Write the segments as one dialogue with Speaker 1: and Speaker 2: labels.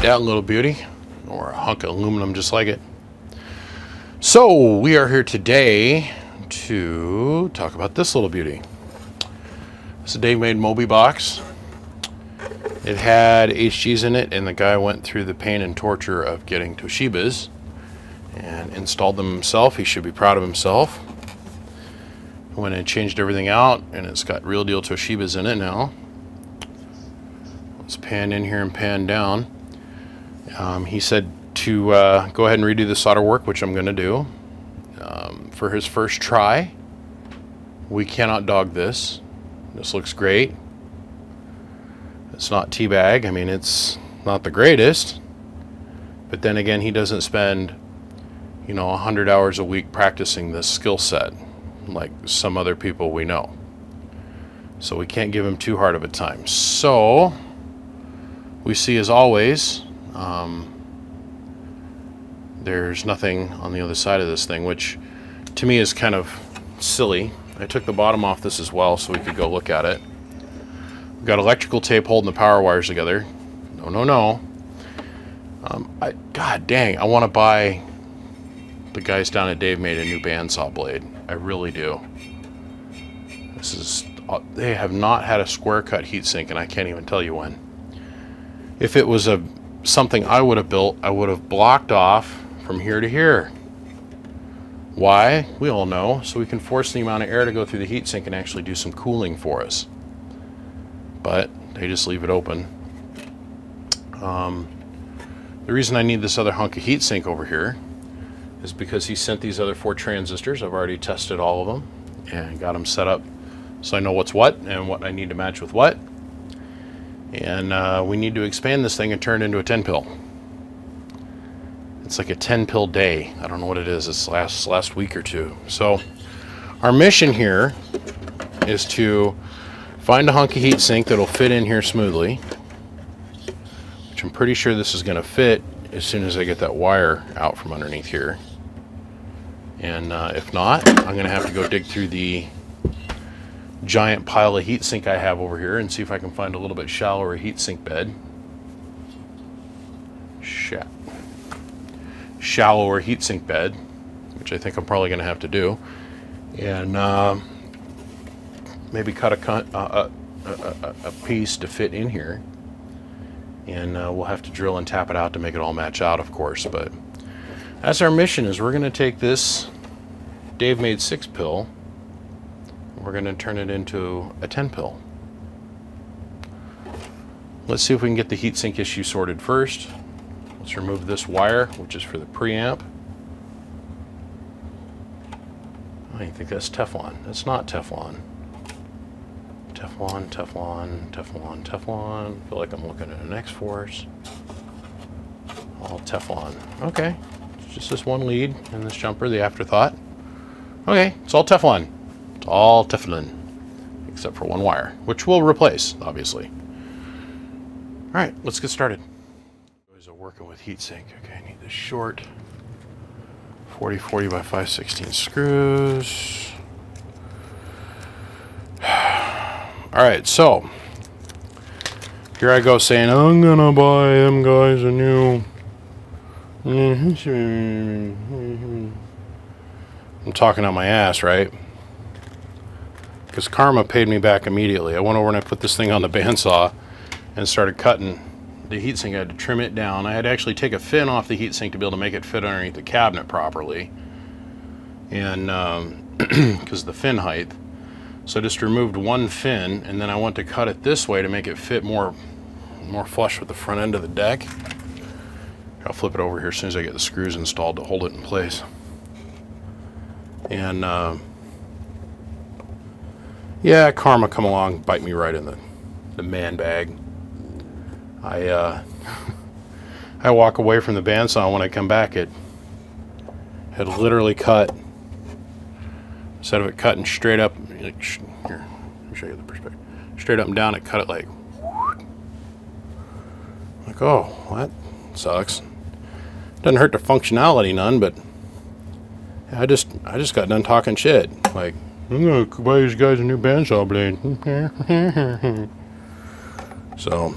Speaker 1: that little beauty, or a hunk of aluminum just like it. So we are here today to talk about this little beauty. It's a Davemade Moby box. It had HGs in it, and the guy went through the pain and torture of getting Toshibas and installed them himself. He should be proud of himself. Went and changed everything out, and it's got real deal Toshibas in it now. Let's pan in here and pan down. He said to go ahead and redo the solder work, which I'm going to do. For his first try, we cannot dog this. This looks great. It's not teabag. I mean, it's not the greatest. But then again, he doesn't spend, 100 hours a week practicing this skill set like some other people we know. So we can't give him too hard of a time. So we see, as always, there's nothing on the other side of this thing, which to me is kind of silly. I took the bottom off this as well so we could go look at it. We've got electrical tape holding the power wires together. No. God dang, I want to buy the guys down at Davemade a new bandsaw blade. I really do. They have not had a square cut heatsink, and I can't even tell you when. If it was something I would have built, I would have blocked off from here to here. Why? We all know, so we can force the amount of air to go through the heatsink and actually do some cooling for us. But they just leave it open. The reason I need this other hunk of heatsink over here is because he sent these other 4 transistors. I've already tested all of them and got them set up so I know what's what and what I need to match with what. And we need to expand this thing and turn it into a 10 pill. It's like a 10 pill day. I don't know what it is. It's last week or two. So our mission here is to find a hunk of heatsink that'll fit in here smoothly, which I'm pretty sure this is going to fit as soon as I get that wire out from underneath here. And if not, I'm going to have to go dig through the giant pile of heatsink I have over here and see if I can find a little bit shallower heatsink bed. Shallower heatsink bed, which I think I'm probably going to have to do, and maybe cut a piece to fit in here, and we'll have to drill and tap it out to make it all match out, of course. But that's our mission. Is we're going to take this Davemade 6 pill, we're going to turn it into a 10 pill. Let's see if we can get the heatsink issue sorted first. Let's remove this wire, which is for the preamp. I think that's Teflon. That's not Teflon. Teflon. I feel like I'm looking at an X-Force. All Teflon. Okay. It's just this one lead in this jumper, the afterthought. Okay, it's all Teflon. It's all Teflon. Except for one wire, which we'll replace, obviously. All right, let's get started. Working with heatsink. Okay, I need this short 40 by 5/16 screws. All right, so here I go saying I'm gonna buy them guys a new. I'm talking on my ass, right? Because karma paid me back immediately. I went over and I put this thing on the bandsaw and started cutting the heatsink. I had to trim it down. I had to actually take a fin off the heatsink to be able to make it fit underneath the cabinet properly, and because of the fin height. So I just removed one fin, and then I went to cut it this way to make it fit more flush with the front end of the deck. I'll flip it over here as soon as I get the screws installed to hold it in place. And yeah, karma come along, bite me right in the man bag. I walk away from the bandsaw. When I come back, it had literally cut, instead of it cutting straight up, here, let me show you the perspective, straight up and down, it cut it like, oh, that sucks. Doesn't hurt the functionality none, but I just got done talking shit. Like, I'm gonna buy these guys a new bandsaw blade. So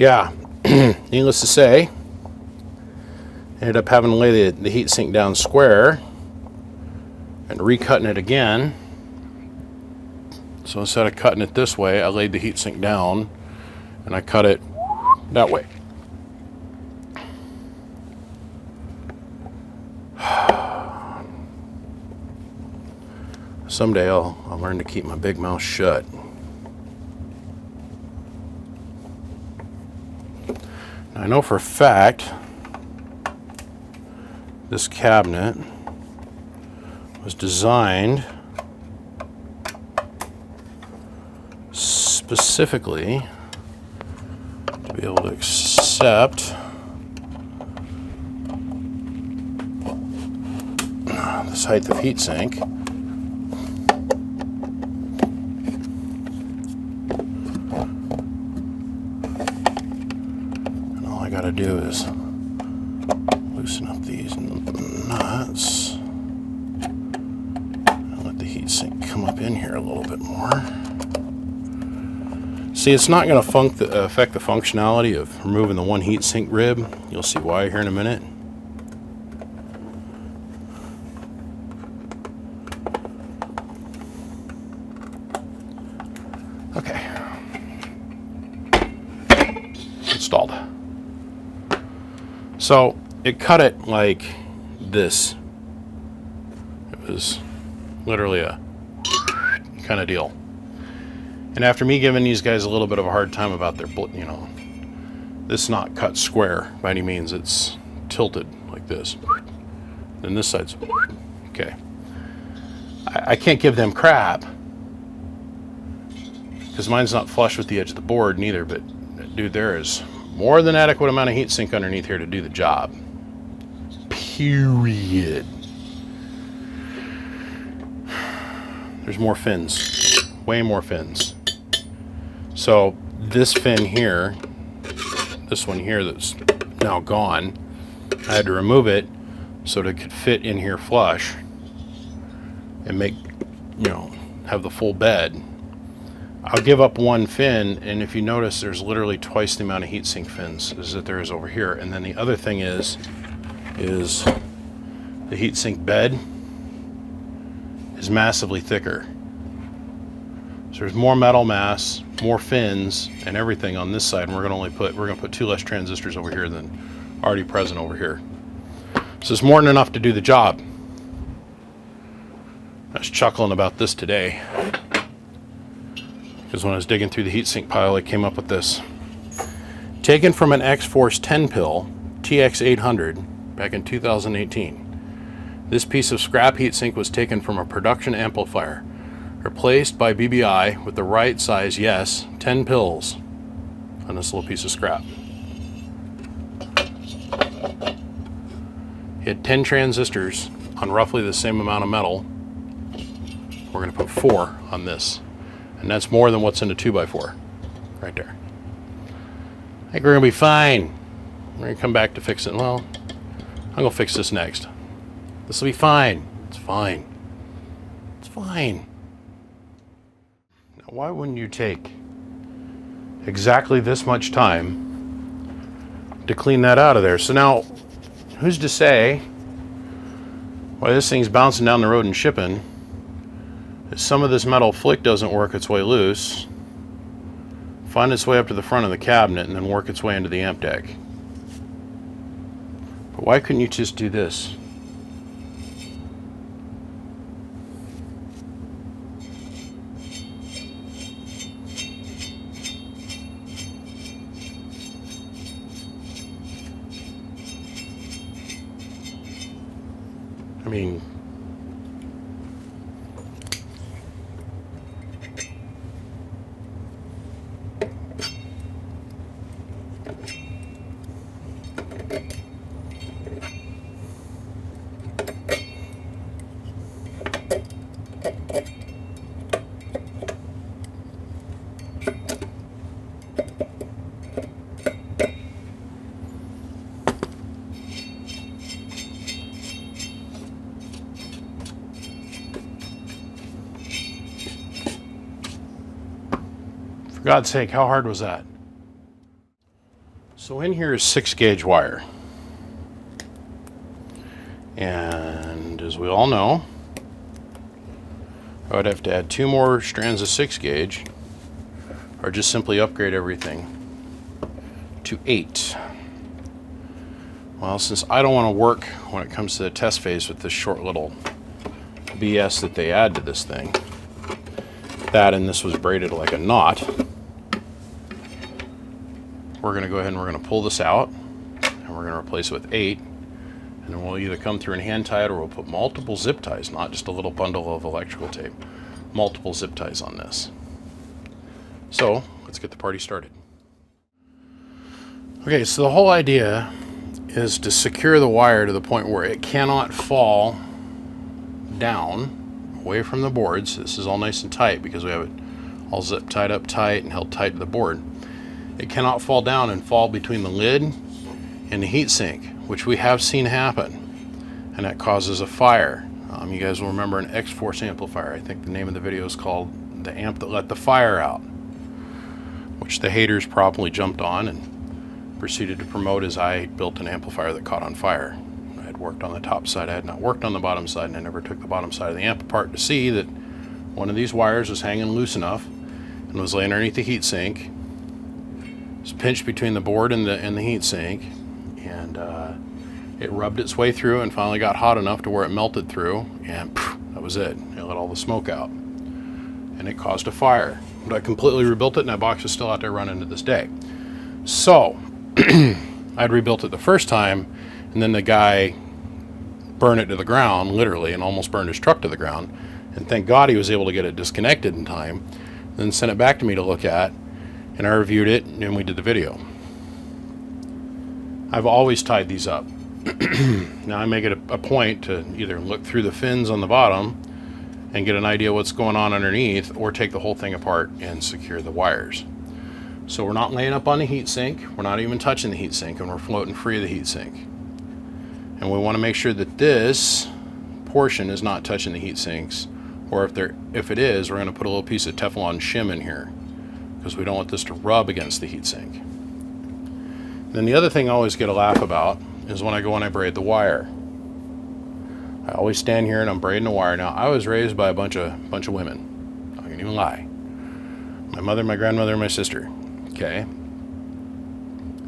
Speaker 1: yeah, needless to say, ended up having to lay the heat sink down square and recutting it again. So instead of cutting it this way, I laid the heat sink down and I cut it that way. Someday I'll learn to keep my big mouth shut. Now, I know for a fact this cabinet was designed specifically to be able to accept this height of heat sink. And all I gotta do is loosen up these nuts and let the heat sink come up in here a little bit more. See, it's not going to affect the functionality of removing the one heat sink rib. You'll see why here in a minute. Okay. Installed. So it cut it like this. It was literally a kind of deal. And after me giving these guys a little bit of a hard time about their, this is not cut square by any means. It's tilted like this. Then this side's okay. I can't give them crap because mine's not flush with the edge of the board neither. But dude, there is more than adequate amount of heat sink underneath here to do the job. Period. There's more fins, way more fins. So this fin here, this one here that's now gone, I had to remove it so that it could fit in here flush and make, have the full bed. I'll give up one fin, and if you notice, there's literally twice the amount of heatsink fins as that there is over here. And then the other thing is the heatsink bed is massively thicker. So there's more metal mass, more fins, and everything on this side, and we're gonna put 2 less transistors over here than already present over here. So it's more than enough to do the job. I was chuckling about this today because when I was digging through the heatsink pile, I came up with this. Taken from an X-Force 10 pill TX800 back in 2018. This piece of scrap heatsink was taken from a production amplifier, replaced by BBI with the right size, yes, 10 pills on this little piece of scrap. Hit 10 transistors on roughly the same amount of metal. We're going to put 4 on this, and that's more than what's in a 2x4 right there. I think we're going to be fine. We're going to come back to fix it. Well, I'm going to fix this next. This will be fine. It's fine. It's fine. Now, why wouldn't you take exactly this much time to clean that out of there? So now, who's to say why this thing's bouncing down the road and shipping? If some of this metal flick doesn't work its way loose, find its way up to the front of the cabinet, and then work its way into the amp deck. But why couldn't you just do this? I mean, for God's sake, how hard was that? So in here is 6-gauge wire. And as we all know, I would have to add 2 more strands of 6-gauge, or just simply upgrade everything to 8. Well, since I don't want to work when it comes to the test phase with this short little BS that they add to this thing, that and this was braided like a knot, we're going to go ahead and we're going to pull this out, and we're going to replace it with 8, and then we'll either come through and hand tie it, or we'll put multiple zip ties, not just a little bundle of electrical tape, multiple zip ties on this. So let's get the party started. Okay, so the whole idea is to secure the wire to the point where it cannot fall down away from the boards. This is all nice and tight because we have it all zip tied up tight and held tight to the board. It cannot fall down and fall between the lid and the heat sink, which we have seen happen, and that causes a fire. You guys will remember an X-Force amplifier. I think the name of the video is called The Amp That Let the Fire Out, which the haters promptly jumped on and proceeded to promote as I built an amplifier that caught on fire. I had worked on the top side, I had not worked on the bottom side, and I never took the bottom side of the amp apart to see that one of these wires was hanging loose enough and was laying underneath the heat sink. It was pinched between the board and the heat sink, and it rubbed its way through and finally got hot enough to where it melted through, and that was it. It let all the smoke out, and it caused a fire. But I completely rebuilt it, and that box is still out there running to this day. So I'd rebuilt it the first time, and then the guy burned it to the ground, literally, and almost burned his truck to the ground. And thank God he was able to get it disconnected in time, then sent it back to me to look at, and I reviewed it, and we did the video. I've always tied these up. Now I make it a point to either look through the fins on the bottom and get an idea what's going on underneath, or take the whole thing apart and secure the wires. So we're not laying up on the heatsink, we're not even touching the heatsink, and we're floating free of the heatsink. And we want to make sure that this portion is not touching the heatsinks, or if it is, we're going to put a little piece of Teflon shim in here, because we don't want this to rub against the heatsink. Then the other thing I always get a laugh about is when I go and I braid the wire. I always stand here and I'm braiding the wire. Now, I was raised by a bunch of women. I can't even lie. My mother, my grandmother, and my sister. Okay?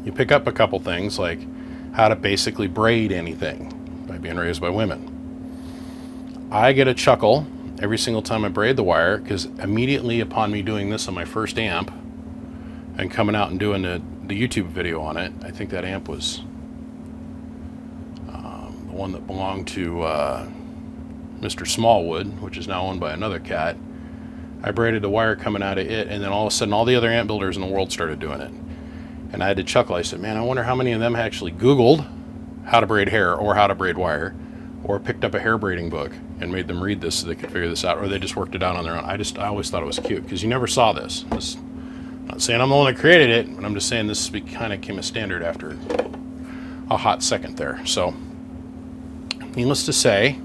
Speaker 1: You pick up a couple things like how to basically braid anything by being raised by women. I get a chuckle every single time I braid the wire, because immediately upon me doing this on my first amp and coming out and doing the YouTube video on it, I think that amp was the one that belonged to Mr. Smallwood, which is now owned by another cat. I braided the wire coming out of it, and then all of a sudden all the other amp builders in the world started doing it. And I had to chuckle. I said, man, I wonder how many of them actually Googled how to braid hair or how to braid wire, or picked up a hair braiding book and made them read this so they could figure this out, or they just worked it out on their own. I always thought it was cute, because you never saw this. I'm not saying I'm the one that created it, but I'm just saying this kind of became a standard after a hot second there. So, needless to say,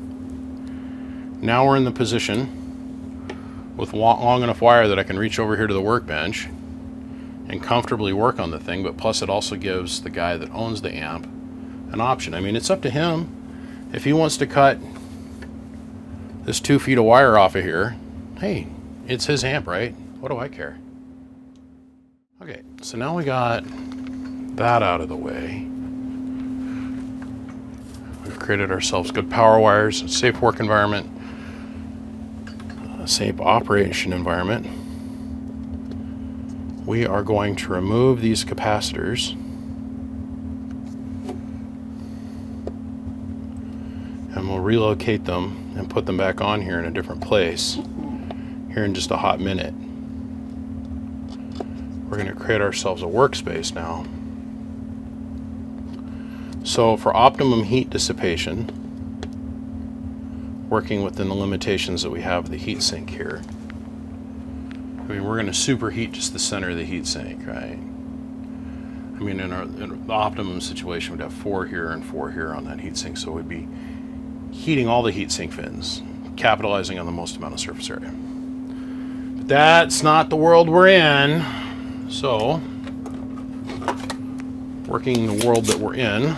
Speaker 1: now we're in the position with long enough wire that I can reach over here to the workbench and comfortably work on the thing, but plus it also gives the guy that owns the amp an option. I mean, it's up to him. If he wants to cut this 2 feet of wire off of here, hey, it's his amp, right? What do I care? Okay, so now we got that out of the way. We've created ourselves good power wires, a safe work environment, a safe operation environment. We are going to remove these capacitors and we'll relocate them and put them back on here in a different place here in just a hot minute. We're going to create ourselves a workspace now. So for optimum heat dissipation, working within the limitations that we have of the heat sink here, I mean, we're going to superheat just the center of the heat sink, right? I mean, in the optimum situation, we'd have 4 here and 4 here on that heat sink, so we'd be heating all the heat sink fins, capitalizing on the most amount of surface area. But that's not the world we're in, so working the world that we're in.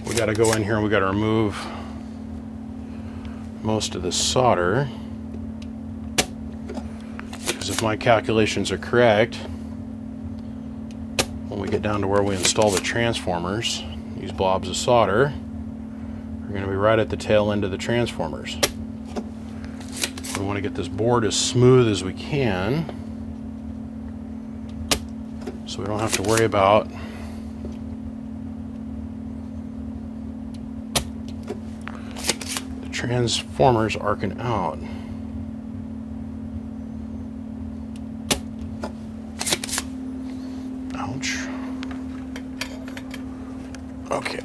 Speaker 1: We got to go in here and we got to remove most of the solder, because if my calculations are correct, when we get down to where we install the transformers, these blobs of solder are going to be right at the tail end of the transformers. We want to get this board as smooth as we can so we don't have to worry about the transformers arcing out. Ouch. Okay.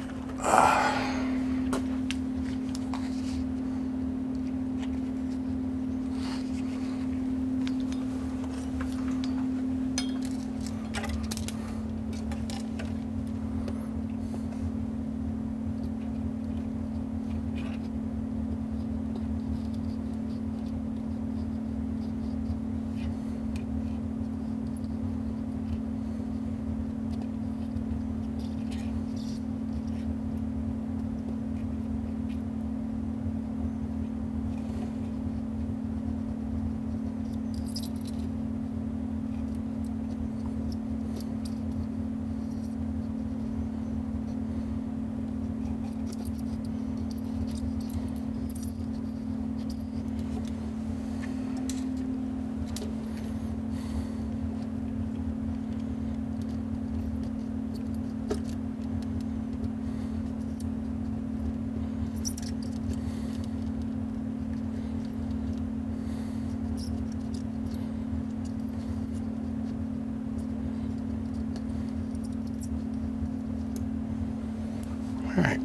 Speaker 1: All right.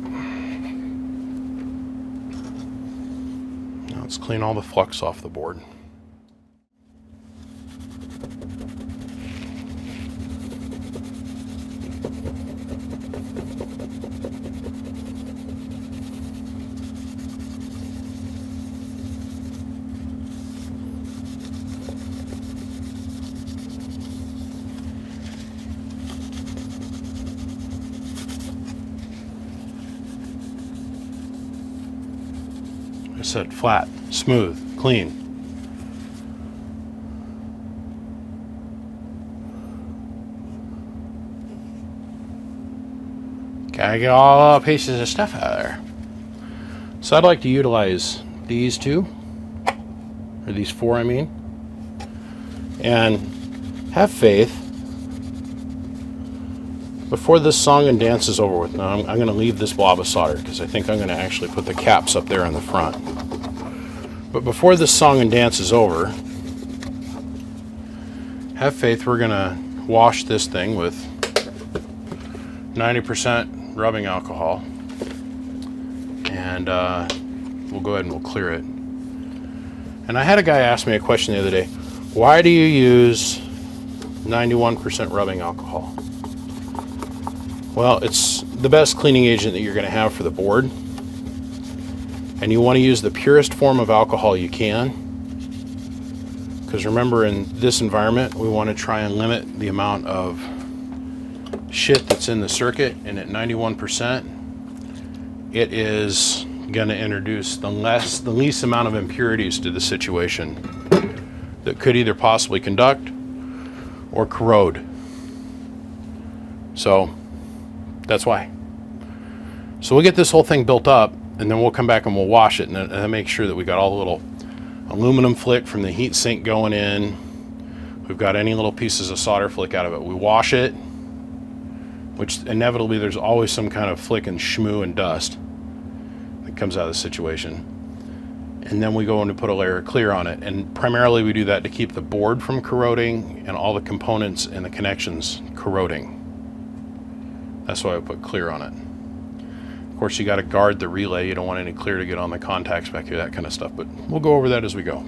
Speaker 1: Now let's clean all the flux off the board. I said flat, smooth, clean. Gotta get all pieces of stuff out of there. So I'd like to utilize these two, or these four I mean, and have faith before this song and dance is over with. Now I'm going to leave this blob of solder because I think I'm going to actually put the caps up there in the front. But before this song and dance is over, have faith we're going to wash this thing with 90% rubbing alcohol, and we'll go ahead and we'll clear it. And I had a guy ask me a question the other day: why do you use 91% rubbing alcohol? Well, it's the best cleaning agent that you're going to have for the board, and you want to use the purest form of alcohol you can, because remember, in this environment we want to try and limit the amount of shit that's in the circuit, and at 91% it is going to introduce the least amount of impurities to the situation that could either possibly conduct or corrode. So that's why. So we'll get this whole thing built up, and then we'll come back and we'll wash it, and then make sure that we got all the little aluminum flick from the heat sink going in. We've got any little pieces of solder flick out of it. We wash it, which inevitably there's always some kind of flick and shmoo and dust that comes out of the situation. And then we go in and put a layer of clear on it. And primarily we do that to keep the board from corroding and all the components and the connections corroding. That's why I put clear on it. Of course, you got to guard the relay. You don't want any clear to get on the contacts back here, that kind of stuff. But we'll go over that as we go.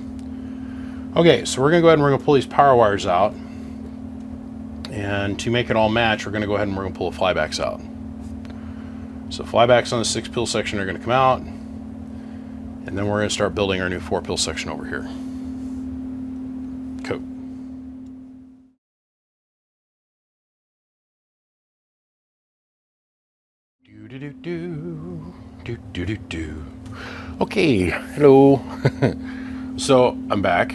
Speaker 1: Okay, so we're going to go ahead and we're going to pull these power wires out. And to make it all match, we're going to go ahead and we're going to pull the flybacks out. So flybacks on the 6-peel section are going to come out. And then we're going to start building our new 4-peel section over here. Okay, hello. So I'm back.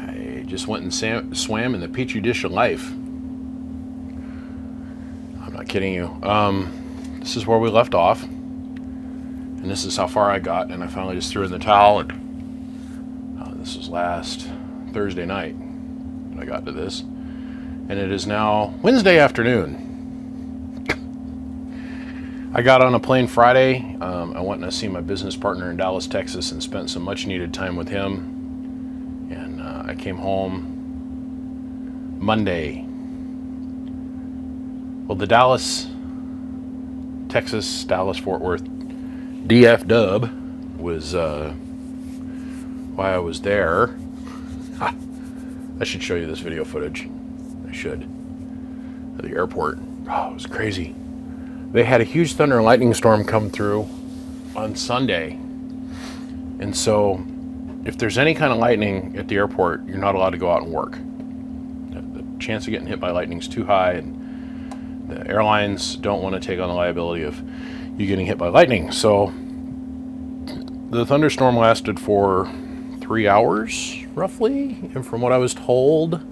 Speaker 1: I just went and swam in the petri dish of life. I'm not kidding you. This is where we left off, and this is how far I got. And I finally just threw in the towel. And this was last Thursday night when I got to this, and it is now Wednesday afternoon. I got on a plane Friday. I went and I see my business partner in Dallas, Texas, and spent some much needed time with him. And I came home Monday. Well, the Dallas, Texas, Dallas-Fort Worth DF dub was why I was there. I should show you this video footage. I should. At the airport. Oh, it was crazy. They had a huge thunder and lightning storm come through on Sunday. And so if there's any kind of lightning at the airport, you're not allowed to go out and work. The chance of getting hit by lightning is too high, and the airlines don't want to take on the liability of you getting hit by lightning. So the thunderstorm lasted for 3 hours, roughly. And from what I was told,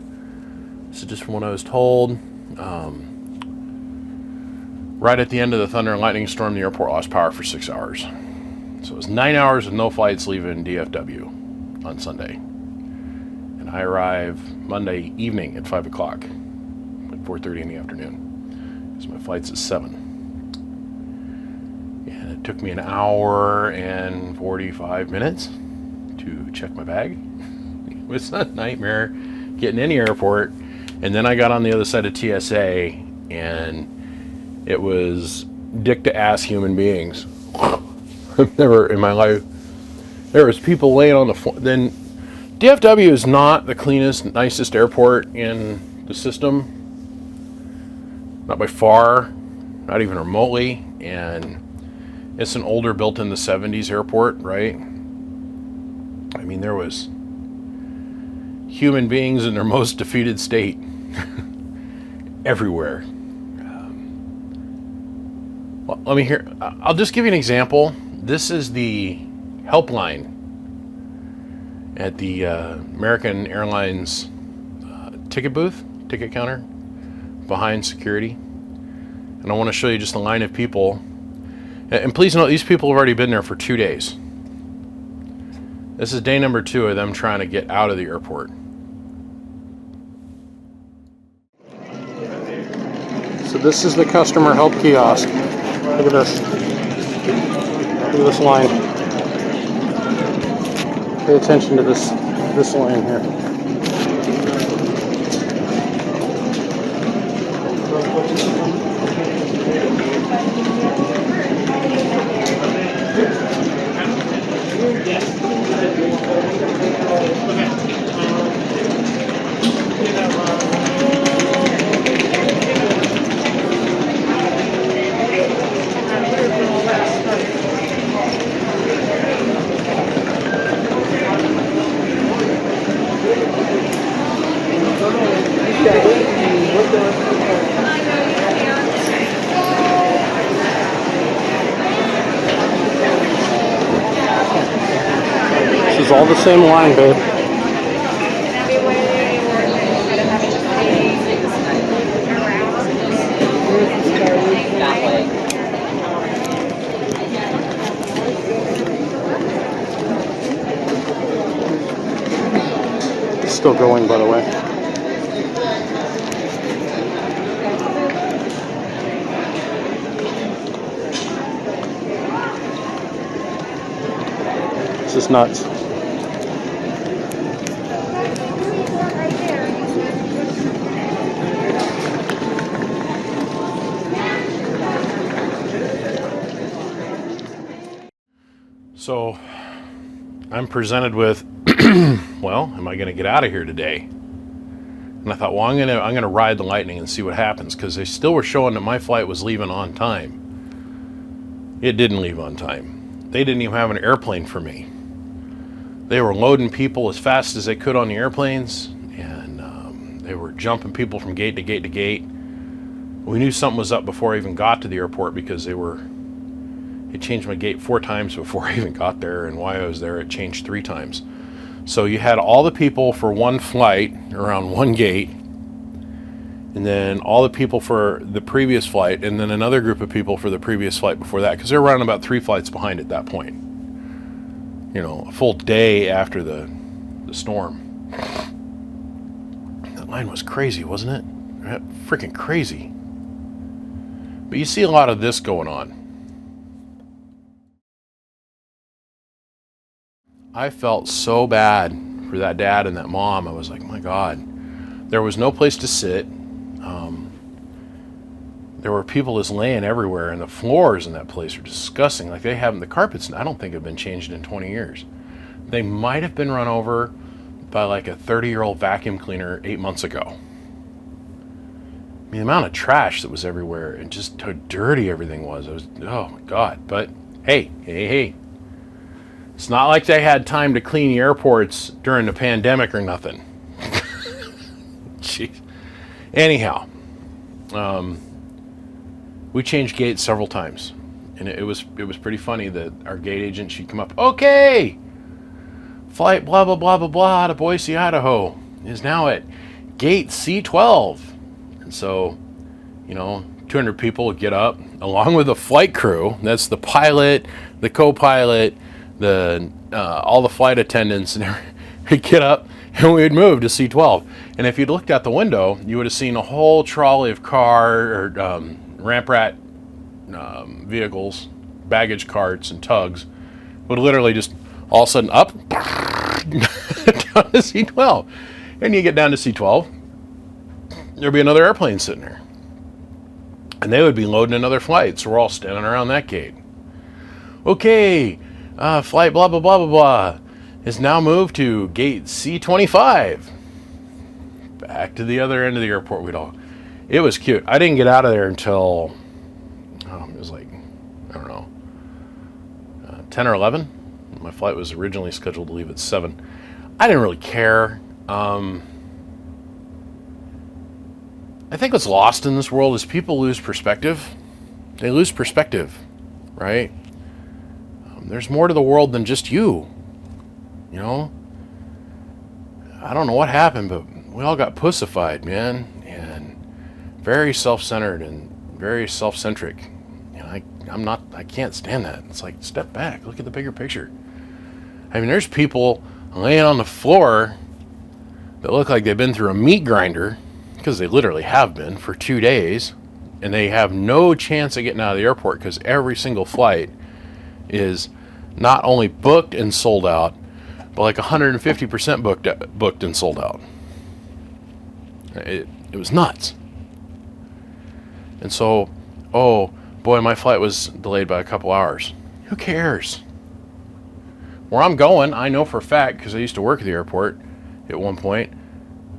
Speaker 1: this is just from what I was told, right at the end of the thunder and lightning storm, the airport lost power for 6 hours. So it was 9 hours with no flights leaving DFW on Sunday. And I arrived Monday evening at 5 o'clock, like 4:30 in the afternoon, because my flight's at 7. And it took me an hour and 45 minutes to check my bag. It was a nightmare getting in the airport. And then I got on the other side of TSA, and it was dick to ass human beings. I've never in my life. There was people laying on the floor. Then DFW is not the cleanest, nicest airport in the system. Not by far, not even remotely. And it's an older, built in the 70s airport, right? I mean, there was human beings in their most defeated state everywhere. Well, let me hear. I'll just give you an example. This is the helpline at the American Airlines ticket booth, ticket counter, behind security. And I want to show you just a line of people. And please note, these people have already been there for 2 days. This is day number 2 of them trying to get out of the airport. So this is the customer help kiosk. Look at this. Look at this line. Pay attention to this line here. This is all the same line, babe. It's still going, by the way. This is nuts. So I'm presented with, well, am I going to get out of here today? And I thought, well, I'm going to ride the lightning and see what happens, because they still were showing that my flight was leaving on time. It didn't leave on time. They didn't even have an airplane for me. They were loading people as fast as they could on the airplanes, and they were jumping people from gate to gate to gate. We knew something was up before I even got to the airport because it changed my gate 4 times before I even got there, and while I was there, it changed 3 times. So you had all the people for one flight around one gate, and then all the people for the previous flight, and then another group of people for the previous flight before that, because they were running about 3 flights behind at that point. You know, a full day after the storm. That line was crazy, wasn't it? Freaking crazy. But you see a lot of this going on. I felt so bad for that dad and that mom. I was like, my God. There was no place to sit. There were people just laying everywhere, and the floors in that place are disgusting. Like they haven't, the carpets, I don't think have been changed in 20 years. They might have been run over by like a 30-year-old vacuum cleaner 8 months ago. I mean, the amount of trash that was everywhere and just how dirty everything was. Oh my God. But hey. It's not like they had time to clean the airports during the pandemic or nothing. Jeez. Anyhow, we changed gates several times, and it was pretty funny that our gate agent, she'd come up, okay, flight blah blah blah blah blah to Boise, Idaho is now at gate C12, and so, you know, 200 people would get up along with the flight crew. That's the pilot, the co-pilot, all the flight attendants, and we'd get up and we'd move to C12. And if you'd looked out the window, you would have seen a whole trolley of ramp rat vehicles, baggage carts, and tugs would literally just all of a sudden up down to C12. And you get down to C12, there'd be another airplane sitting there. And they would be loading another flight, so we're all standing around that gate. Okay, flight blah blah blah blah blah is now moved to gate C25. Back to the other end of the airport. It was cute. I didn't get out of there until it was like, I don't know, 10 or 11. My flight was originally scheduled to leave at 7. I didn't really care. I think what's lost in this world is people lose perspective. They lose perspective, right? There's more to the world than just you. You know? I don't know what happened, but we all got pussified, man. And very self-centered and very self-centric. You know, I can't stand that. It's like, step back, look at the bigger picture. I mean, there's people laying on the floor that look like they've been through a meat grinder, because they literally have been for 2 days, and they have no chance of getting out of the airport because every single flight is not only booked and sold out, but like 150% booked and sold out. It was nuts. And so, oh boy, my flight was delayed by a couple hours. Who cares? Where I'm going, I know for a fact, because I used to work at the airport at one point,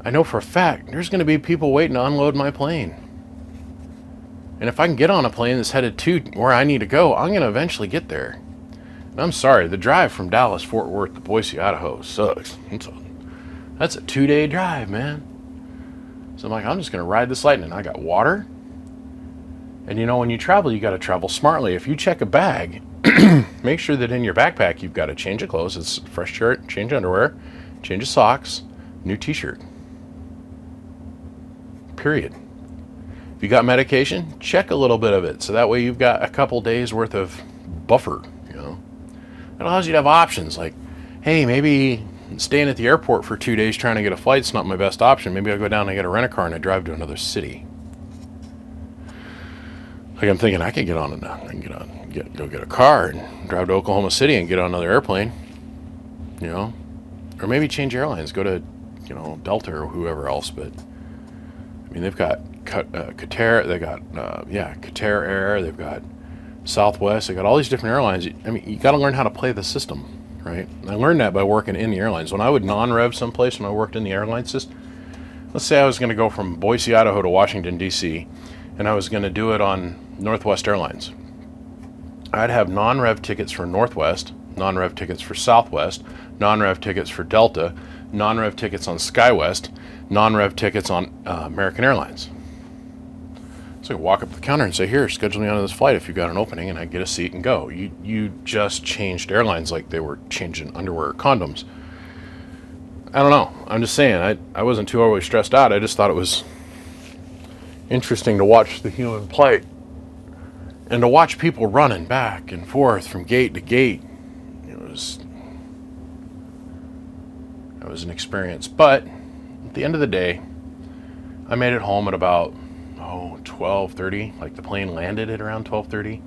Speaker 1: I know for a fact there's going to be people waiting to unload my plane. And if I can get on a plane that's headed to where I need to go, I'm going to eventually get there. And I'm sorry, the drive from Dallas, Fort Worth to Boise, Idaho sucks. That's a 2-day drive, man. So I'm like, I'm just going to ride this lightning. I got water. And you know, when you travel, you got to travel smartly. If you check a bag, make sure that in your backpack you've got a change of clothes, it's a fresh shirt, change of underwear, change of socks, new t-shirt. Period. If you got medication, check a little bit of it, so that way you've got a couple days worth of buffer, you know. It allows you to have options, like, hey, maybe staying at the airport for 2 days trying to get a flight's not my best option. Maybe I'll go down and get a rent-a-car and I drive to another city. Like, I'm thinking I could go get a car and drive to Oklahoma City and get on another airplane, you know. Or maybe change airlines, go to, you know, Delta or whoever else. But I mean, they've got Qatar, they got Qatar Air, they've got Southwest, they got all these different airlines. I mean, you got to learn how to play the system, right? And I learned that by working in the airlines. When I would non-rev someplace, when I worked in the airline system, let's say I was going to go from Boise, Idaho to Washington, D.C., and I was going to do it on Northwest Airlines. I'd have non-rev tickets for Northwest, non-rev tickets for Southwest, non-rev tickets for Delta, non-rev tickets on SkyWest, non-rev tickets on American Airlines. So I walk up to the counter and say, here, schedule me onto this flight if you've got an opening, and I get a seat and go. You just changed airlines like they were changing underwear or condoms. I don't know. I'm just saying, I wasn't too overly stressed out. I just thought it was interesting to watch the human plight and to watch people running back and forth from gate to gate. It was an experience. But at the end of the day, I made it home at about 12:30. Like the plane landed at around 12:30.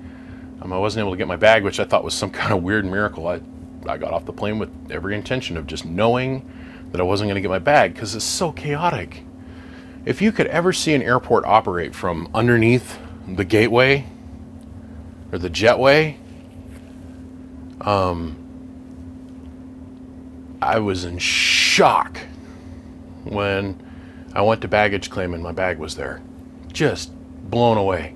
Speaker 1: I wasn't able to get my bag, which I thought was some kind of weird miracle. I got off the plane with every intention of just knowing that I wasn't going to get my bag, because it's so chaotic. If you could ever see an airport operate from underneath the gateway or the jetway, I was in shock when I went to baggage claim and my bag was there. Just blown away.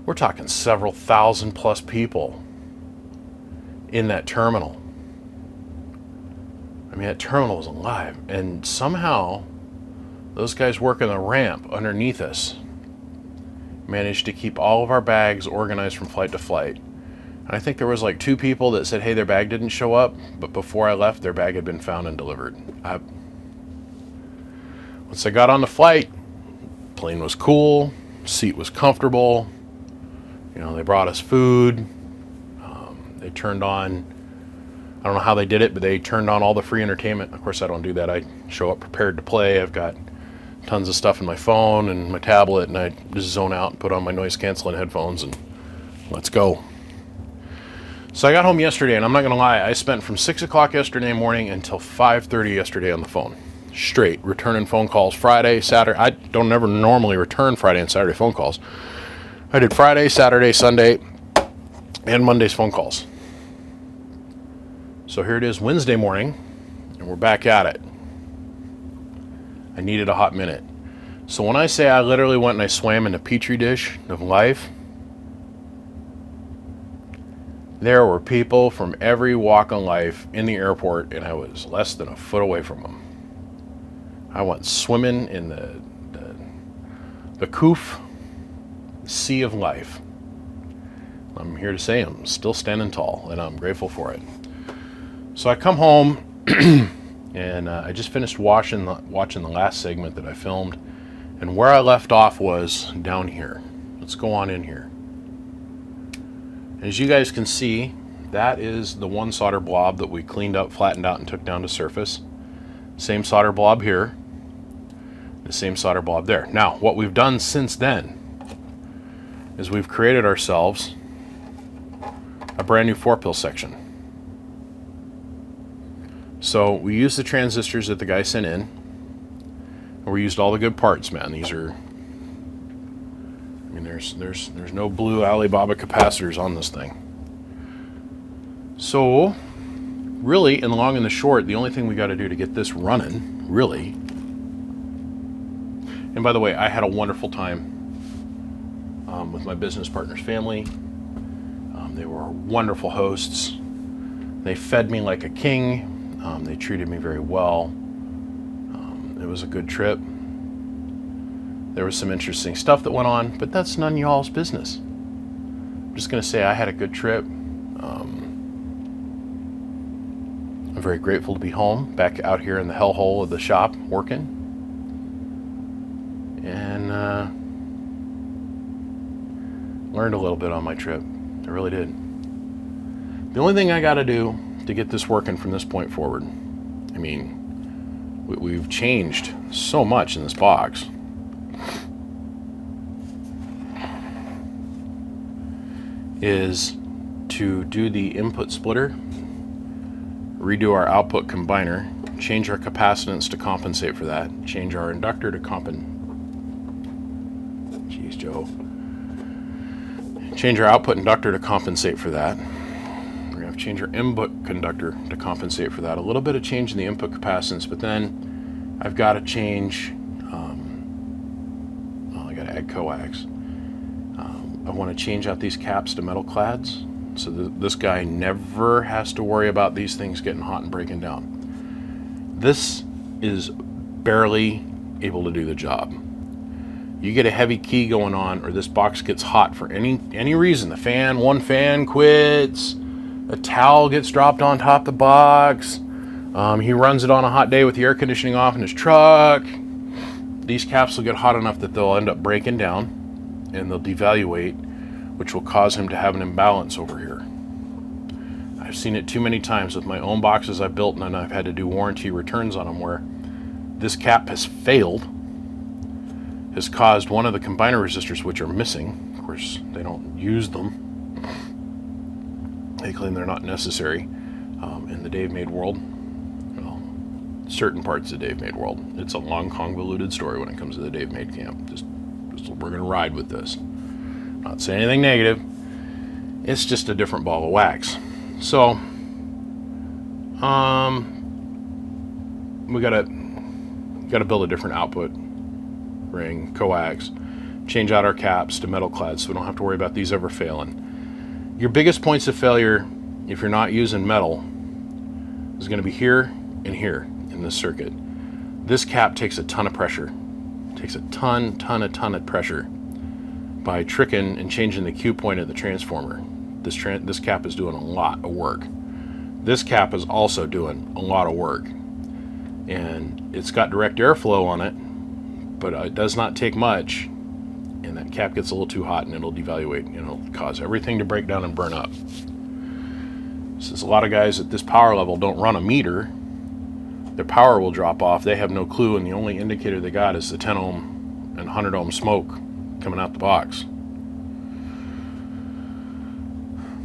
Speaker 1: We're talking several thousand plus people in that terminal. I mean, that terminal was alive. And somehow, those guys working the ramp underneath us managed to keep all of our bags organized from flight to flight. And I think there was like 2 people that said, hey, their bag didn't show up, but before I left, their bag had been found and delivered. Once I got on the flight, plane was cool, seat was comfortable. They brought us food. They turned on, I don't know how they did it, but they turned on all the free entertainment. Of course, I don't do that. I show up prepared to play. I've got tons of stuff in my phone and my tablet, and I just zone out and put on my noise canceling headphones and let's go. So I got home yesterday, and I'm not going to lie, I spent from 6 o'clock yesterday morning until 5:30 yesterday on the phone. Straight, returning phone calls Friday, Saturday. I don't ever normally return Friday and Saturday phone calls. I did Friday, Saturday, Sunday, and Monday's phone calls. So here it is Wednesday morning, and we're back at it. I needed a hot minute. So when I say I literally went and I swam in a petri dish of life, there were people from every walk of life in the airport, and I was less than a foot away from them. I went swimming in the Koof sea of life. I'm here to say I'm still standing tall, and I'm grateful for it. So I come home, and I just finished watching the last segment that I filmed, and where I left off was down here. Let's go on in here. As you guys can see, that is the one solder blob that we cleaned up, flattened out, and took down to surface. Same solder blob here, the same solder blob there. Now, what we've done since then is we've created ourselves a brand new 4-pill section. So we used the transistors that the guy sent in, and we used all the good parts, man. These are, I mean, there's no blue Alibaba capacitors on this thing. So really, in the long and the short, the only thing we got to do to get this running, really. And by the way, I had a wonderful time with my business partner's family. They were wonderful hosts. They fed me like a king. They treated me very well. It was a good trip. There was some interesting stuff that went on, but that's none of y'all's business. I'm just going to say I had a good trip. I'm very grateful to be home, back out here in the hellhole of the shop working. And learned a little bit on my trip. I really did. The only thing I got to do to get this working from this point forward, I mean, we've changed so much in this box. Is to do the input splitter, redo our output combiner, change our capacitance to compensate for that, change our inductor to Jeez, Joe. Change our output inductor to compensate for that. We're going to have to change our input conductor to compensate for that. A little bit of change in the input capacitance, but then I've got to change, I got to add coax. I want to change out these caps to metal clads, so this guy never has to worry about these things getting hot and breaking down. This is barely able to do the job. you get a heavy key going on, or this box gets hot for any reason, one fan quits, a towel gets dropped on top of the box, he runs it on a hot day with the air conditioning off in his truck, these caps will get hot enough that they'll end up breaking down and they'll devaluate, which will cause him to have an imbalance over here. I've seen it too many times with my own boxes I've built, and then I've had to do warranty returns on them where this cap has failed, has caused one of the combiner resistors, which are missing. Of course, they don't use them. They claim they're not necessary in the Davemade world. Well, certain parts of the Davemade world. It's a long, convoluted story when it comes to the Davemade camp. Just we're going to ride with this. Not saying anything negative. It's just a different ball of wax. So, we gotta build a different output ring, coax, change out our caps to metal clad so we don't have to worry about these ever failing. Your biggest points of failure, if you're not using metal, is going to be here and here in this circuit. This cap takes a ton of pressure. It takes a ton of pressure by tricking and changing the Q point of the transformer. This cap is doing a lot of work. This cap is also doing a lot of work. And it's got direct airflow on it, but it does not take much, and that cap gets a little too hot and it'll devaluate and it'll cause everything to break down and burn up. Since a lot of guys at this power level don't run a meter, their power will drop off. They have no clue, and the only indicator they got is the 10 ohm and 100 ohm smoke coming out the box.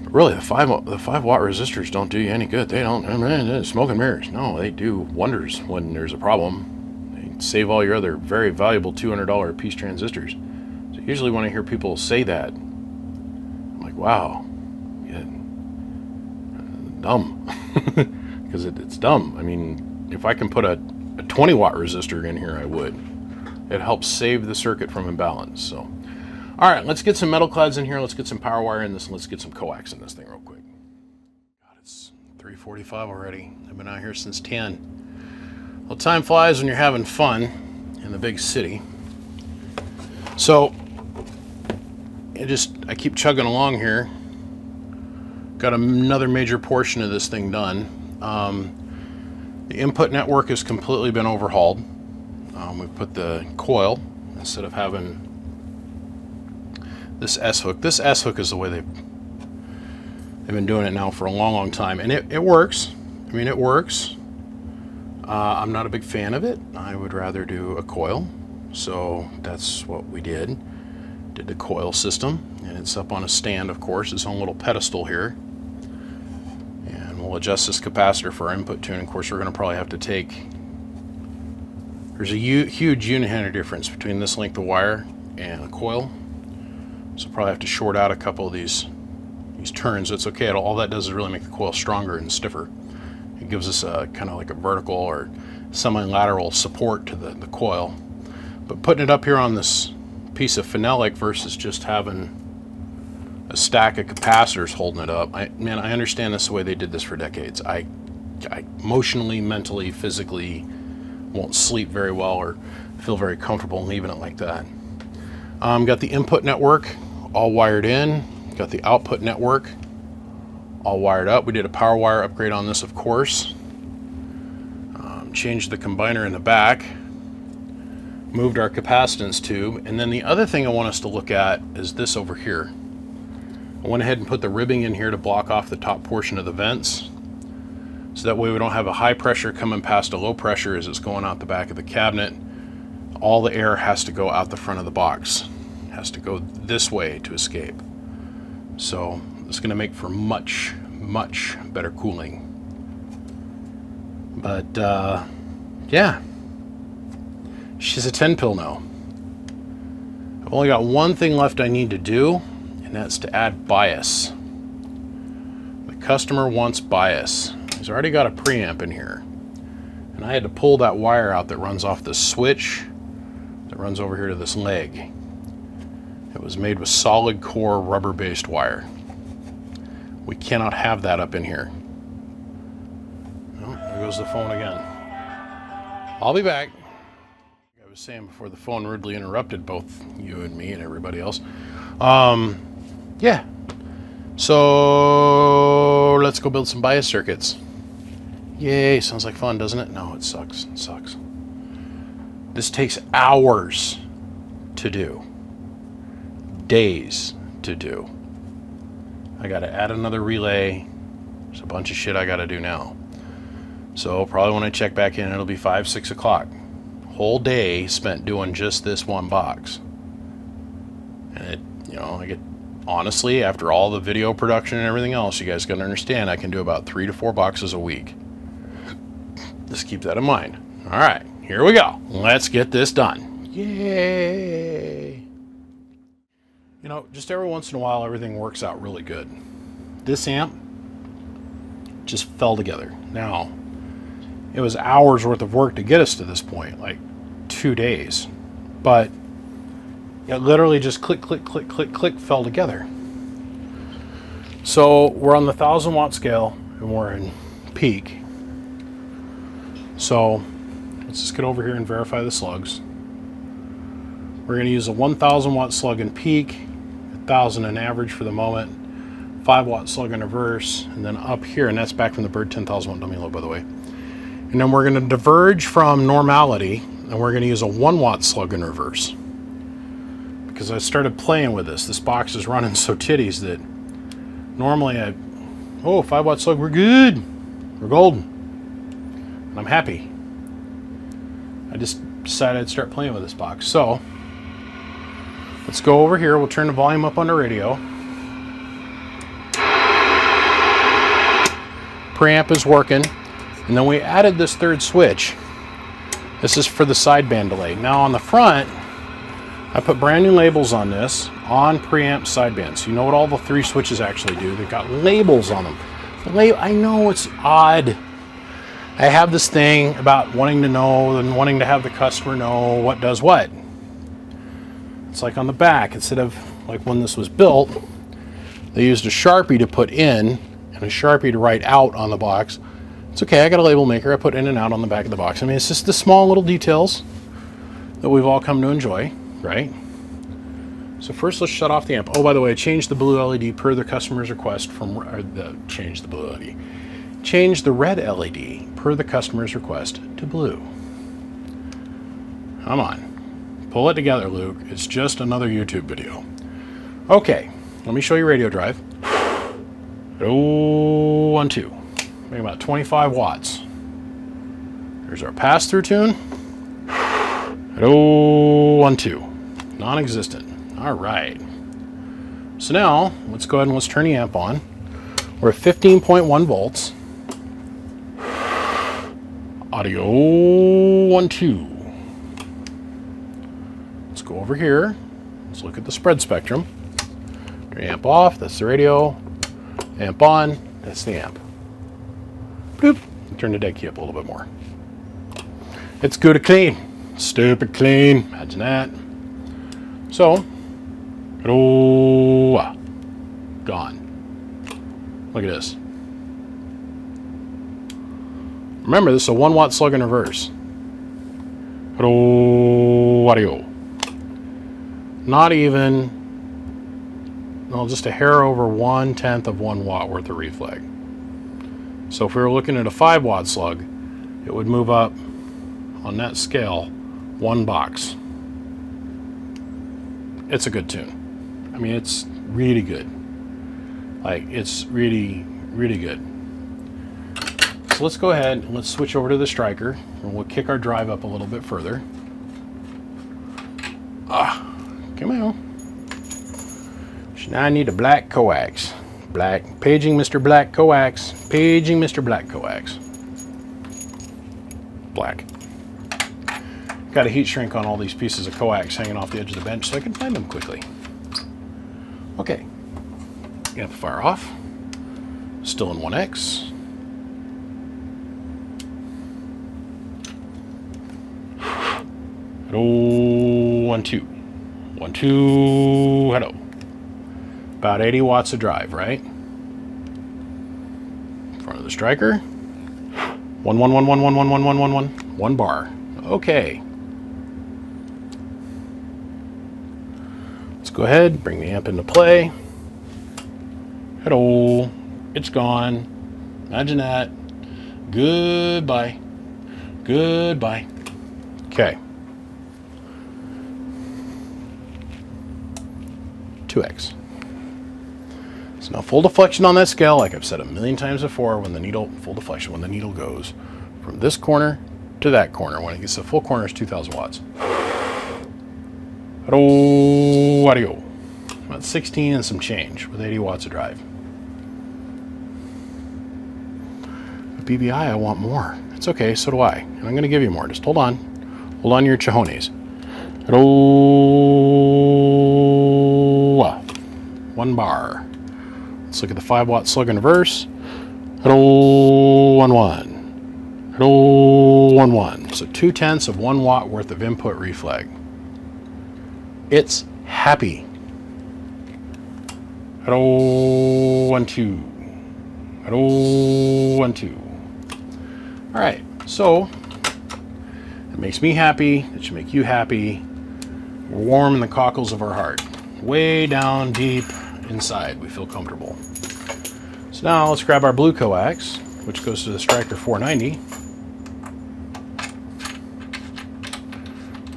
Speaker 1: But really, the 5 watt resistors don't do you any good. They don't, smoke and mirrors. No, they do wonders when there's a problem. Save all your other very valuable $200 a piece transistors. So usually when I hear people say that, I'm like, wow, yeah, dumb. Because it's dumb. I mean, if I can put a 20 watt resistor in here, I would. It helps save the circuit from imbalance. So, all right, let's get some metal clads in here. Let's get some power wire in this, and let's get some coax in this thing real quick. God, it's 3:45 already. I've been out here since 10. Well, time flies when you're having fun in the big city. So, I keep chugging along here. Got another major portion of this thing done. The input network has completely been overhauled. We put the coil, instead of having this S-hook. This S-hook is the way they've been doing it now for a long time. And it works. I mean, it works. I'm not a big fan of it. I would rather do a coil. So that's what we did. Did the coil system. And it's up on a stand, of course, its own little pedestal here. And we'll adjust this capacitor for our input tune. Of course, we're going to probably have to take... There's a huge unit handler difference between this length of wire and a coil. So probably have to short out a couple of these turns. It's okay. All that does is really make the coil stronger and stiffer. It gives us a kind of like a vertical or semi-lateral support to the coil. But putting it up here on this piece of phenolic versus just having a stack of capacitors holding it up, I understand this the way they did this for decades. I emotionally, mentally, physically won't sleep very well or feel very comfortable leaving it like that. Got the input network all wired in. Got the output network all wired up. We did a power wire upgrade on this, of course. Changed the combiner in the back. Moved our capacitance tube. And then the other thing I want us to look at is this over here. I went ahead and put the ribbing in here to block off the top portion of the vents. So that way we don't have a high pressure coming past a low pressure as it's going out the back of the cabinet. All the air has to go out the front of the box. It has to go this way to escape. So it's going to make for much better cooling. But yeah, she's a 10 pill now. I've only got one thing left I need to do, and that's to add bias. The customer wants bias. He's already got a preamp in here, and I had to pull that wire out that runs off the switch that runs over here to this leg. It was made with solid core rubber-based wire. We cannot have that up in here. Oh, there goes the phone again. I'll be back. I was was saying before the phone rudely interrupted both you and me and everybody else. Yeah. So let's go build some bias circuits. Yay, sounds like fun, doesn't it? No, it sucks. It sucks. This takes hours to do. Days to do. I gotta add another relay. There's a bunch of shit I gotta do now. So probably when I check back in, it'll be 5, 6 o'clock. Whole day spent doing just this one box. And it, I get, honestly, after all the video production and everything else, you guys gotta understand, I can do about 3 to 4 boxes a week. Just keep that in mind. All right, here we go. Let's get this done. Yay. Just every once in a while, everything works out really good. This amp just fell together. Now, it was hours worth of work to get us to this point, like 2 days. But it literally just click, click, click, click, click, fell together. So we're on the 1,000 watt scale and we're in peak. So let's just get over here and verify the slugs. We're going to use a 1,000 watt slug in peak, 1,000 in average for the moment, 5 watt slug in reverse, and then up here, and that's back from the Bird 10,000 watt dummy load, by the way. And then we're going to diverge from normality, and we're going to use a 1 watt slug in reverse. Because I started playing with this. This box is running so titties that normally 5 watt slug, we're good. We're golden. I'm happy. I just decided I'd start playing with this box. So let's go over here. We'll turn the volume up on the radio. Preamp is working. And then we added this third switch. This is for the sideband delay. Now on the front, I put brand new labels on this on preamp sideband. So you know what all the 3 switches actually do. They've got labels on them. I know it's odd. I have this thing about wanting to know and wanting to have the customer know what does what. It's like on the back, instead of like when this was built, they used a Sharpie to put in and a Sharpie to write out on the box. It's okay, I got a label maker, I put in and out on the back of the box. I mean, it's just the small little details that we've all come to enjoy, right? So first let's shut off the amp. Oh, by the way, I changed the blue LED per the customer's request change the red LED per the customer's request to blue. Come on. Pull it together, Luke. It's just another YouTube video. Okay, let me show you radio drive. 1, 2. Maybe about 25 watts. There's our pass-through tune. 1, 2. Non-existent. All right. So now, let's go ahead and let's turn the amp on. We're at 15.1 volts. Audio 1, 2. Let's go over here. Let's look at the spread spectrum. Turn the amp off, that's the radio. Amp on, that's the amp. Bloop. Turn the dead key up a little bit more. It's good to clean. Stupid clean. Imagine that. So, gone. Look at this. Remember, this is a 1 watt slug in reverse. Audio. Not even, just a hair over 1/10 of 1 watt worth of reflag. So if we were looking at a 5 watt slug, it would move up on that scale 1 box. It's a good tune. I mean, it's really good. Like, it's really, really good. So let's go ahead and let's switch over to the striker and we'll kick our drive up a little bit further. Come on. Now I need a black coax. Paging Mr. Black coax. Paging Mr. Black coax. Black. Got a heat shrink on all these pieces of coax hanging off the edge of the bench so I can find them quickly. Okay. Amplifier off. Still in 1X. Hello, 1, 2. 1, 2, hello. About 80 watts of drive, right? Front of the striker. 1, 1, 1, 1, 1, 1, 1, 1, 1, 1. 1 bar. Okay. Let's go ahead, bring the amp into play. Hello, it's gone. Imagine that. Goodbye. Goodbye. Okay. 2x. So now full deflection on that scale, like I've said a million times before, when the needle, full deflection, when the needle goes from this corner to that corner, when it gets to full corner, it's 2,000 watts. Audio. About 16 and some change with 80 watts of drive. With BBI, I want more. It's okay, so do I. And I'm going to give you more. Just hold on. Hold on to your chahones. Hello. 1 bar. Let's look at the 5 watt slug in reverse. Hello, 1 1. Hello, 1 1. So 0.2 of 1 watt worth of input reflag. It's happy. Hello, 1 2. Hello, 1 2. All right, so it makes me happy. It should make you happy. We're warm in the cockles of our heart. Way down deep inside, we feel comfortable. So now let's grab our blue coax, which goes to the Striker 490.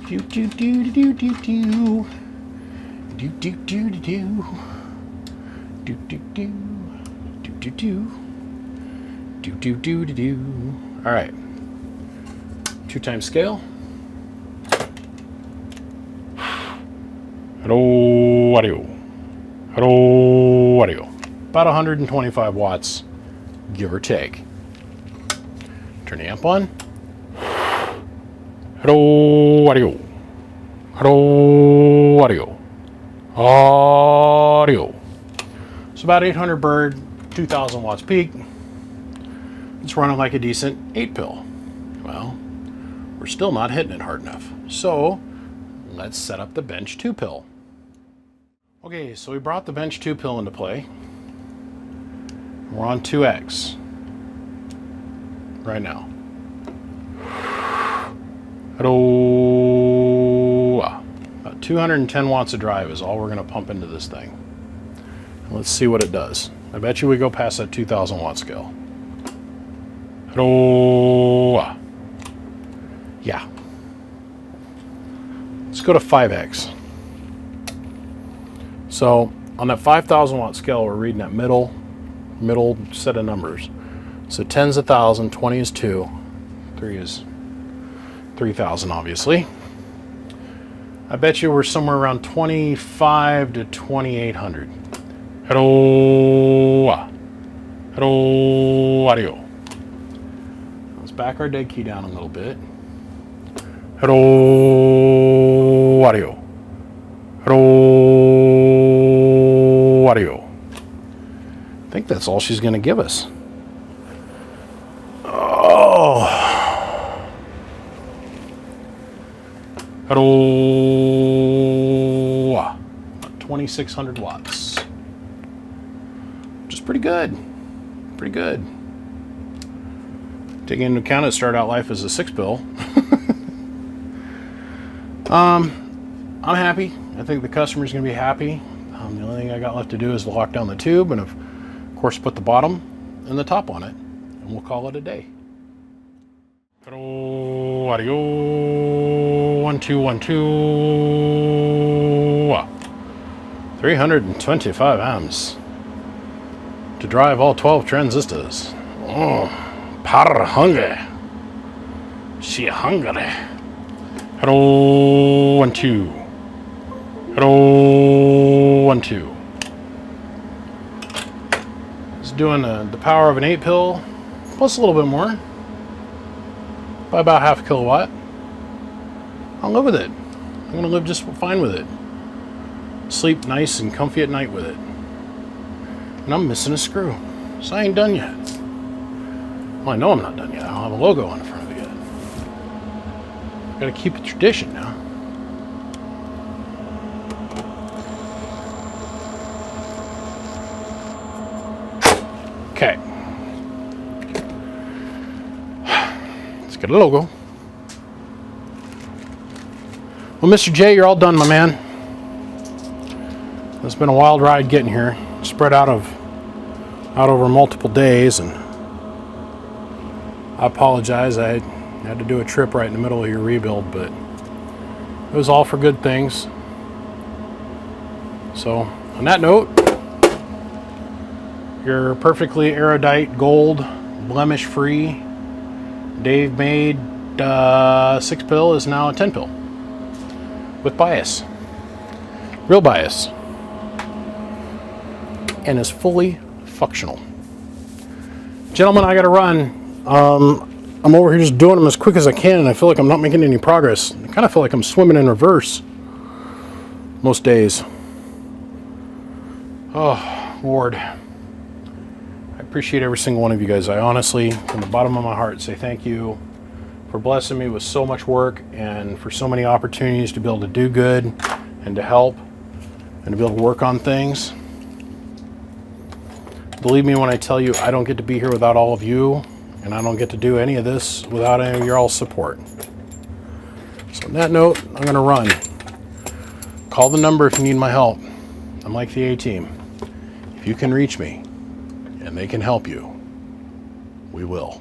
Speaker 1: Do do do do do do do do do do do do do do do do do do do. All right, 2 times scale. Hello, audio. Hello, audio. About 125 watts, give or take. Turn the amp on. Hello, audio. Hello, audio. Audio. It's about 800 bird, 2,000 watts peak. It's running like a decent 8 pill. Well, we're still not hitting it hard enough. So let's set up the bench 2 pill. Okay, so we brought the bench 2 pill into play. We're on 2x right now. Hello. About 210 watts of drive is all we're going to pump into this thing. Let's see what it does. I bet you we go past that 2,000 watt scale. Hello. Yeah. Let's go to 5x. So on that 5,000 watt scale, we're reading that middle set of numbers. So 10's 1,000, 20 is 2, 3 is 3,000, obviously. I bet you we're somewhere around 25 to 2,800. Hello. Hello, audio. Let's back our dead key down a little bit. Hello, audio. Hello, audio. I think that's all she's going to give us. Oh. Hello. About 2,600 watts. Which is pretty good. Pretty good. Taking into account it started out life as a 6 pill. I'm happy. I think the customer's going to be happy. The only thing I got left to do is lock down the tube and, of course, put the bottom and the top on it. And we'll call it a day. Hello, audio. 1 2 1 2. 325 amps to drive all 12 transistors. Oh, power hungry. She hungry. Hello, 1 2. Hello, 1 2. It's doing the power of an 8 pill, plus a little bit more, by about half a kilowatt. I'll live with it. I'm going to live just fine with it. Sleep nice and comfy at night with it. And I'm missing a screw, so I ain't done yet. Well, I know I'm not done yet. I don't have a logo on the front of it yet. Gotta keep a tradition now. Okay. Let's get a logo. Well, Mr. J, you're all done, my man. It's been a wild ride getting here, spread out over multiple days, and I apologize. I had to do a trip right in the middle of your rebuild, but it was all for good things. So, on that note, your perfectly erudite gold, blemish-free Davemade 6-pill is now a 10-pill with bias, real bias, and is fully functional. Gentlemen, I gotta run. I'm over here just doing them as quick as I can, and I feel like I'm not making any progress. I kind of feel like I'm swimming in reverse most days. Oh, Lord. I appreciate every single one of you guys. I honestly, from the bottom of my heart, say thank you for blessing me with so much work and for so many opportunities to be able to do good and to help and to be able to work on things. Believe me when I tell you, I don't get to be here without all of you, and I don't get to do any of this without any of your all's support. So on that note, I'm going to run. Call the number if you need my help. I'm like the A-Team. If you can reach me and they can help you, we will.